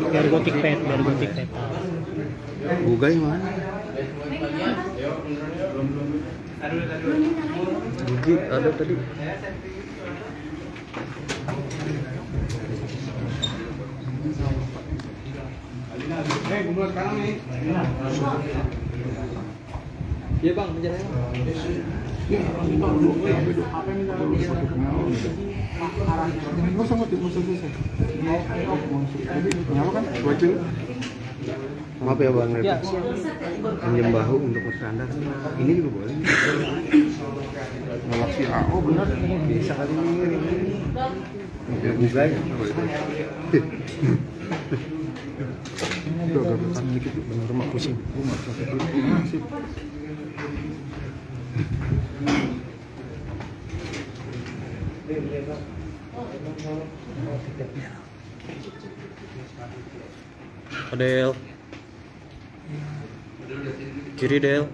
Biar gotik pet. Bugai mana? Bugi ada tadi. Iya bang, menjalan. Maaf ya bang, Ya, pinjam bahu untuk bersandar. Ini juga boleh. Nolak si AO benar. Bisa kali ini. Ya bugai. Tuh agak ketan dikit bener mak pusing. Mak sakit itu. Del. Kiri Del.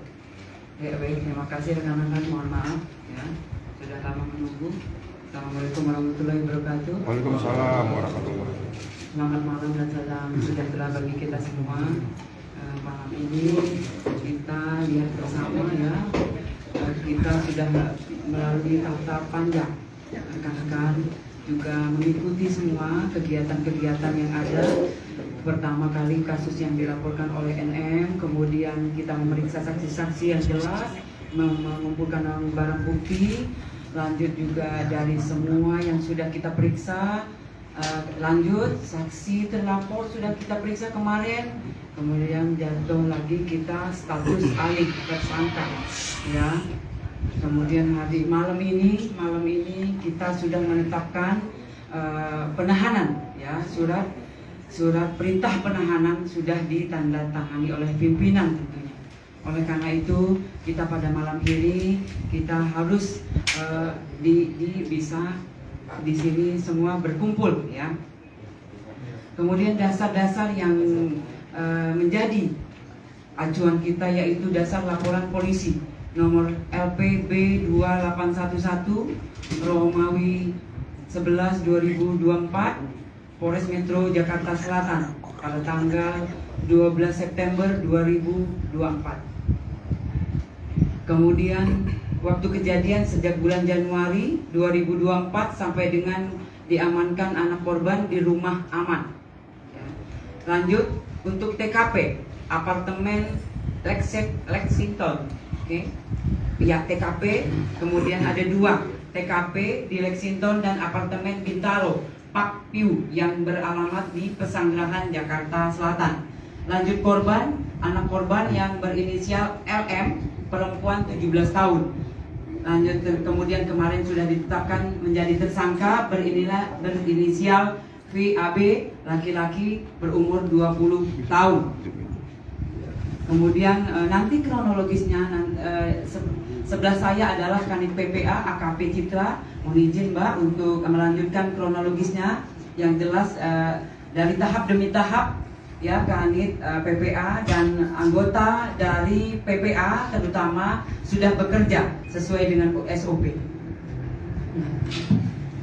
Ya baik, terima kasih rekan-rekan, mohon maaf ya sudah lama menunggu. Assalamualaikum warahmatullahi wabarakatuh. Waalaikumsalam warahmatullahi wabarakatuh. Selamat malam dan salam sejahtera bagi kita semua. Malam ini kita lihat bersama ya, kita sudah melalui tahap panjang. Rekan-rekan juga mengikuti semua kegiatan-kegiatan yang ada. Pertama kali kasus yang dilaporkan oleh NM, kemudian kita memeriksa saksi-saksi yang jelas, mengumpulkan barang bukti, lanjut juga dari semua yang sudah kita periksa, lanjut saksi terlapor sudah kita periksa kemarin, kemudian jatuh lagi kita status alih tersangka, ya. Kemudian malam ini kita sudah menetapkan penahanan, ya, surat perintah penahanan sudah ditandatangani oleh pimpinan tentunya. Oleh karena itu kita pada malam ini kita harus bisa di sini semua berkumpul ya. Kemudian dasar-dasar yang menjadi acuan kita yaitu dasar laporan polisi nomor LPB 2811 Romawi 11 2024 Polres Metro Jakarta Selatan pada tanggal 12 September 2024. Kemudian waktu kejadian sejak bulan Januari 2024 sampai dengan diamankan anak korban di rumah aman. Lanjut untuk TKP apartemen Lexington, oke. Pihak TKP kemudian ada 2 TKP di Lexington dan apartemen Bintaro Pak Piu yang beralamat di Pesanggerahan Jakarta Selatan. Lanjut korban, anak korban yang berinisial LM, perempuan 17 tahun. Lanjut kemudian kemarin sudah ditetapkan menjadi tersangka berinisial VAB, laki-laki berumur 20 tahun. Kemudian nanti kronologisnya sebelah saya adalah Kanit PPA AKP Citra. Mohon izin Mbak untuk melanjutkan kronologisnya yang jelas dari tahap demi tahap ya. Kanit PPA dan anggota dari PPA terutama sudah bekerja sesuai dengan SOP.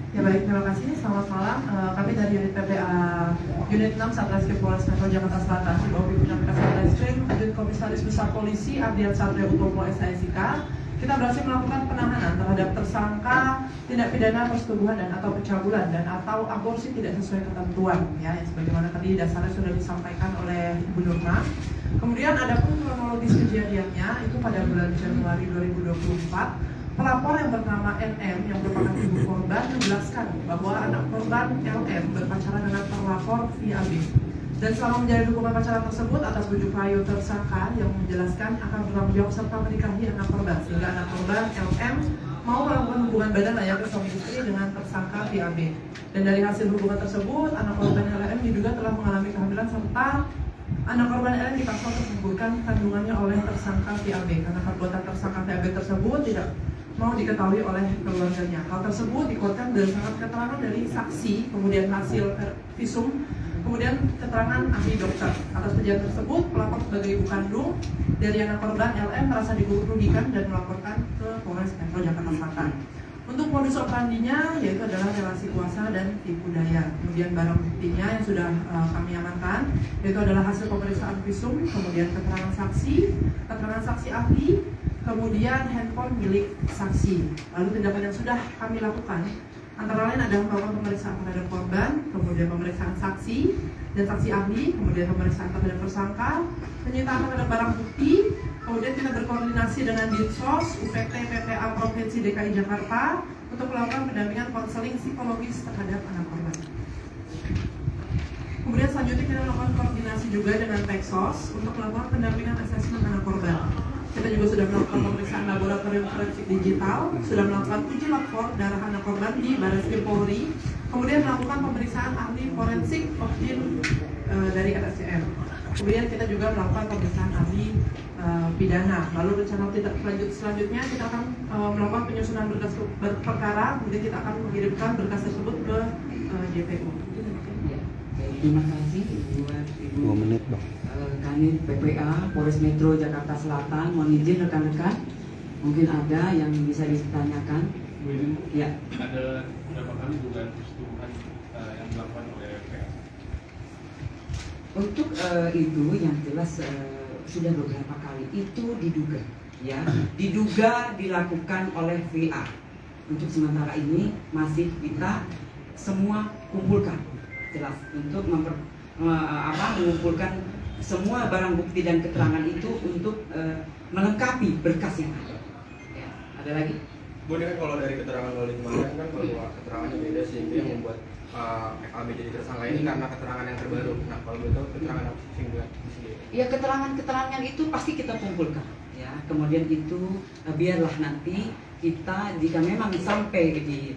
Ya baik, terima kasih. Selamat malam. Kami dari unit PPA Unit 6 Satreskrim Polres Metro Jakarta Selatan di bawah pimpinan Satreskrim Unit Komisaris Besar Polisi Ardian Satrio Utomo SIK. Kita berhasil melakukan penahanan terhadap tersangka tindak pidana persetubuhan dan atau pencabulan dan atau aborsi tidak sesuai ketentuan ya, sebagaimana tadi dasarnya sudah disampaikan oleh Ibu Nurma. Kemudian ada pun kronologis kejadiannya itu pada bulan Januari 2024. Pelapor yang bernama NM yang merupakan ibu korban menjelaskan bahwa anak korban LM berpacaran dengan terlapor VAB. Dan selama menjalani hubungan pacaran tersebut atas bujuk rayu tersangka yang menjelaskan akan bertanggung jawab serta menikahi anak korban, sehingga anak korban LM mau melakukan hubungan badan layaknya suami istri dengan tersangka VAB. Dan dari hasil hubungan tersebut, anak korban LM diduga telah mengalami kehamilan serta anak korban LM dipaksa untuk menggugurkan kandungannya oleh tersangka VAB karena perbuatan tersangka VAB tersebut tidak mau diketahui oleh keluarganya. Hal tersebut dikuatkan berdasarkan keterangan dari saksi, kemudian hasil visum, kemudian keterangan ahli dokter. Atas kejadian tersebut, pelapor sebagai ibu kandung dari anak korban LM merasa dirugikan dan melaporkan ke Polres Metro Jakarta Selatan. Untuk modus operandinya yaitu adalah relasi kuasa dan tipu daya. Kemudian barang buktinya yang sudah kami amankan yaitu adalah hasil pemeriksaan visum, kemudian keterangan saksi ahli, kemudian handphone milik saksi. Lalu tindakan yang sudah kami lakukan antara lain adalah melakukan pemeriksaan terhadap korban, kemudian pemeriksaan saksi dan saksi ahli, kemudian pemeriksaan terhadap tersangka, penyitaan terhadap barang bukti. Kemudian kita berkoordinasi dengan Dinsos, UPT, PPA Provinsi DKI Jakarta untuk melakukan pendampingan konseling psikologis terhadap anak korban. Kemudian selanjutnya kita melakukan koordinasi juga dengan Peksos untuk melakukan pendampingan asesmen anak korban. Kita juga sudah melakukan pemeriksaan laboratorium forensik digital, sudah melakukan uji lapor darah anak korban di Barreskrim Polri, kemudian melakukan pemeriksaan ahli forensik Optin dari RSCM. Kemudian kita juga melakukan pemeriksaan ahli pidana. Lalu rencana tindak lanjut selanjutnya kita akan melakukan penyusunan berkas perkara, kemudian kita akan mengirimkan berkas tersebut ke JPU. Terima kasih Ibu 2 menit Bang. Kanit PPA Polres Metro Jakarta Selatan. Mohon izin rekan-rekan, mungkin ada yang bisa ditanyakan. Ya. Ada berapa kali dugaan persetubuhan yang dilakukan oleh PA? Untuk itu yang jelas sudah beberapa kali itu diduga dilakukan oleh VA. Untuk sementara ini masih kita semua kumpulkan, jelas untuk mengumpulkan semua barang bukti dan keterangan itu untuk melengkapi berkas yang ada. Ya, ada lagi? Bu, ini kan kalau dari keterangan oleh kemarin kan bahwa keterangannya beda sehingga yang membuat FAB jadi tersangka ini karena keterangan yang terbaru. Nah, kalau betul keterangan apa sih sehingga di sini? Ya, keterangan-keterangan itu pasti kita kumpulkan. Ya, kemudian itu biarlah nanti kita jika memang sampai di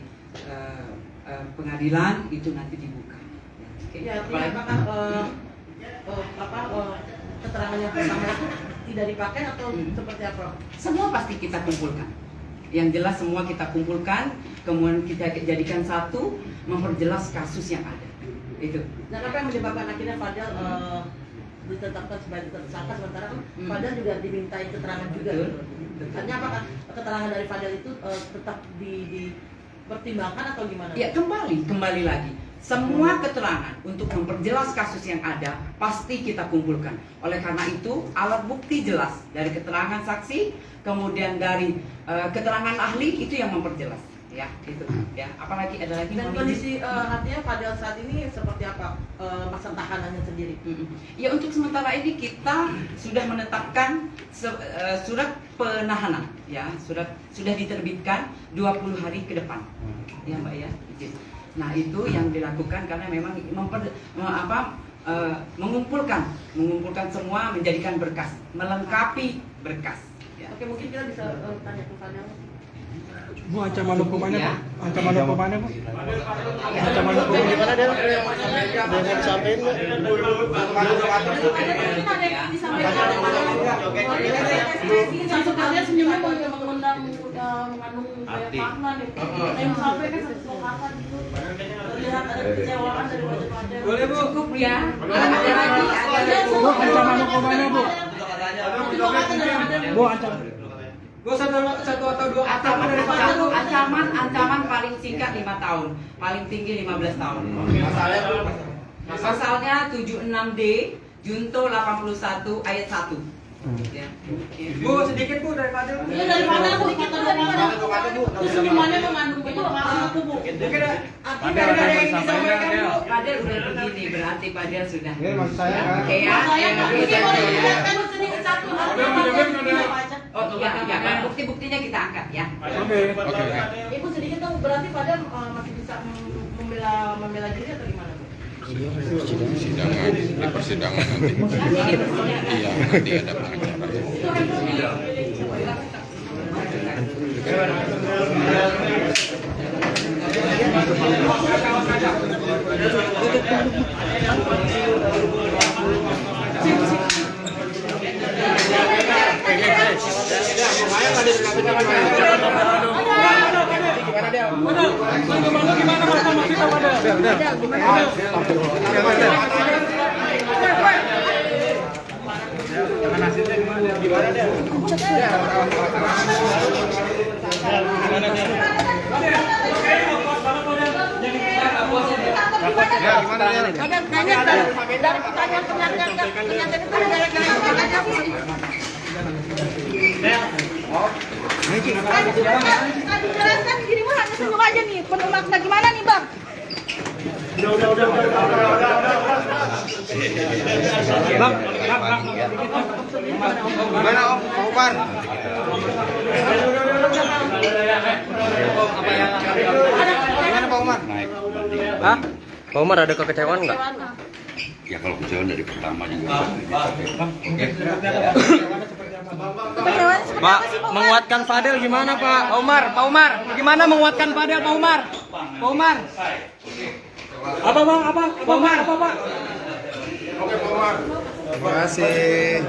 pengadilan itu nanti dibuka. Ya, apakah keterangan yang pertama itu tidak dipakai atau seperti apa? Semua pasti kita kumpulkan. Yang jelas semua kita kumpulkan, kemudian kita jadikan satu, memperjelas kasus yang ada. Itu. Dan apa yang menyebabkan akhirnya Fadel ditetapkan sebagai tersangka sementara Fadel juga dimintai keterangan juga? Artinya apakah keterangan dari Fadel itu tetap dipertimbangkan atau gimana? Ya, kembali lagi. Semua keterangan untuk memperjelas kasus yang ada pasti kita kumpulkan. Oleh karena itu, alat bukti jelas dari keterangan saksi, kemudian dari keterangan ahli itu yang memperjelas. Ya, itu. Ya, apalagi ada lagi. Dan kondisi artinya Fadel saat ini seperti apa masa tahanannya sendiri? Ya, untuk sementara ini kita sudah menetapkan surat penahanan. Ya, sudah diterbitkan 20 hari ke depan. Ya, Mbak ya. Nah, itu yang dilakukan karena memang mengumpulkan semua, menjadikan berkas, melengkapi berkas. Ya. Oke, mungkin kita bisa tanya ke Fadel. Bu, ancaman hukumannya Pak? Ancaman hukumannya Pak? Ya. Ancaman hukumannya gimana Del? Dengan sampein Pak? Sebenarnya senyumnya mengundang mengandung makna nih. Yang sampai kan satu lokasi gitu. Terlihat ada kecewaan dari wajah Fadel. Boleh Bu, cukup ya. Ada lagi. Bu, ancaman hukumannya Bu? Bu, ancaman. Bu, satu atau dua ancaman dari Fadel. Ancaman paling singkat 5 tahun, paling tinggi 15 tahun. Pasalnya 76D, Junto 81 ayat 1. Ya. Bu, sedikit Bu dari Fadel. Iya, dari Fadel Bu, kata Bu. Itu senyumannya mengandung banyak makna tuh Bu. Mungkin Fadel udah begini, berarti Fadel sudah. Ini maksud saya kan. Oke ya. Ini boleh dilihatkan sedikit satu. Oh iya, kan bukti-buktinya kita angkat ya. Oke. Ibu sedikit dong, berarti Fadel masih bisa membela diri atau gimana Bu? Persidangan di persidangan nanti. Iya, nanti ada pengacara. Gimana Kayaknya dari pertanyaan Jelaskan dirimu hanya senyum aja nih, penuh makna gimana nih bang? Gimana Om? Pak Umar? Gimana Pak Umar? Hah? Pak Umar ada kekecewaan nggak? Ya kalau kecewa dari pertama juga. Pak, menguatkan Fadel gimana Pak? Pak Umar, gimana menguatkan Fadel Pak Umar? Pak Umar. Apa bang? Apa? Apa Pak? Terima kasih.